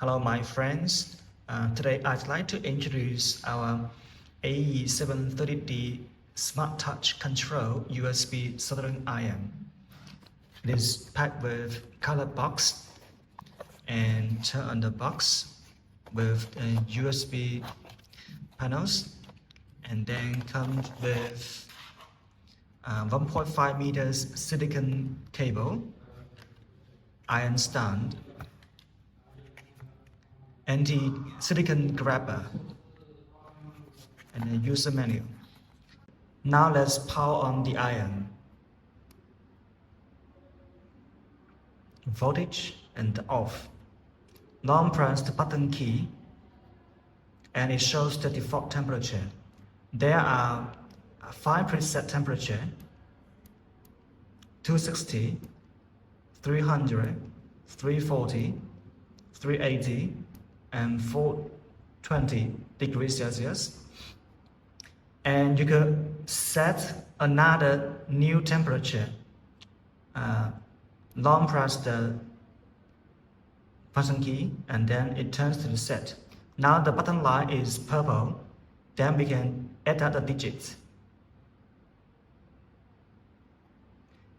Hello my friends, today I'd like to introduce our AE730D Smart Touch Control USB soldering iron. It is packed with color box and turn on the box with USB panels, and then comes with 1.5 meters silicon cable, iron stand, anti-silicon grabber, and a user manual. Now let's power on the iron. Voltage and off. Long press the button key and it shows the default temperature. There are 5 preset temperature: 260, 300, 340, 380, and 420 degrees Celsius. And you could set another new temperature. Long press the button key and then it turns to the set. Now the button line is purple, then we can add the digits.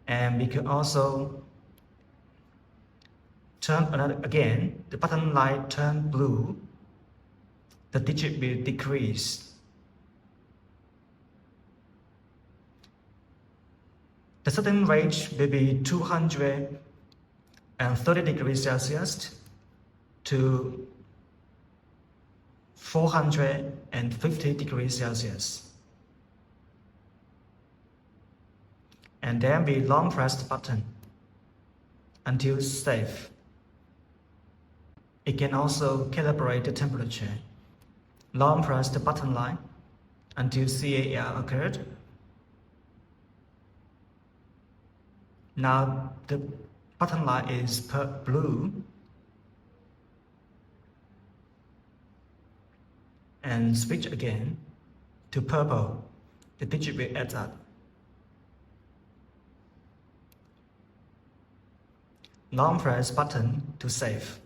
And we can also turn again, the button light turn blue, the digit will decrease. The setting range will be 230 degrees Celsius to 450 degrees Celsius. And then we long press the button until safe. It can also calibrate the temperature. Long press the button line until CAL occurred. Now the button line is blue, and switch again to purple. The digit will add up. Long press button to save.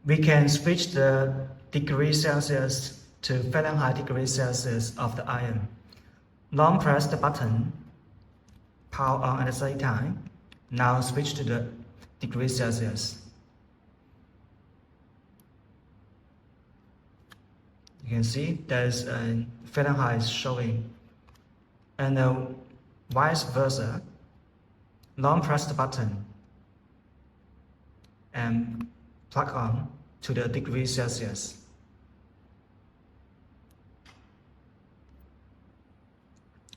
We can switch the degrees Celsius to Fahrenheit degrees Celsius of the iron. Long press the button, power on at the same time. Now switch to the degrees Celsius. You can see there's a Fahrenheit showing, and vice versa. Long press the button and plug on to the degrees Celsius.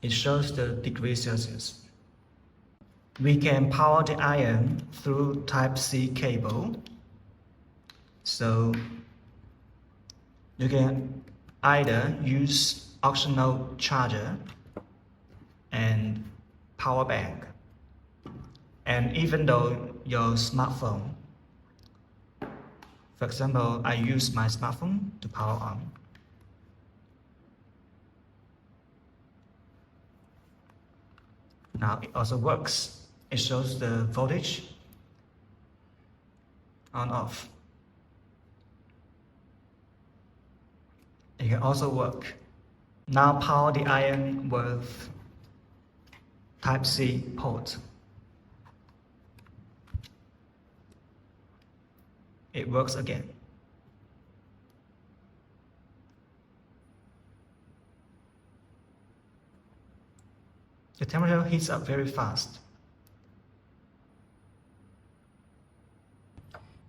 It shows the degrees Celsius. We can power the iron through Type-C cable. So you can either use optional charger and power bank. And even though your smartphone, for example, I use my smartphone to power on. Now it also works. It shows the voltage on off. It can also work. Now power the iron with Type-C port. It works again. The temperature heats up very fast.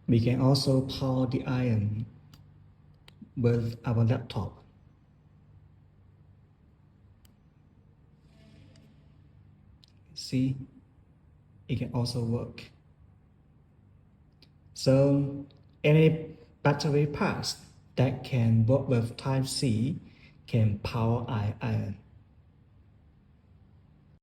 We can also power the iron with our laptop. See, it can also work. So any battery parts that can work with Type-C can power iron.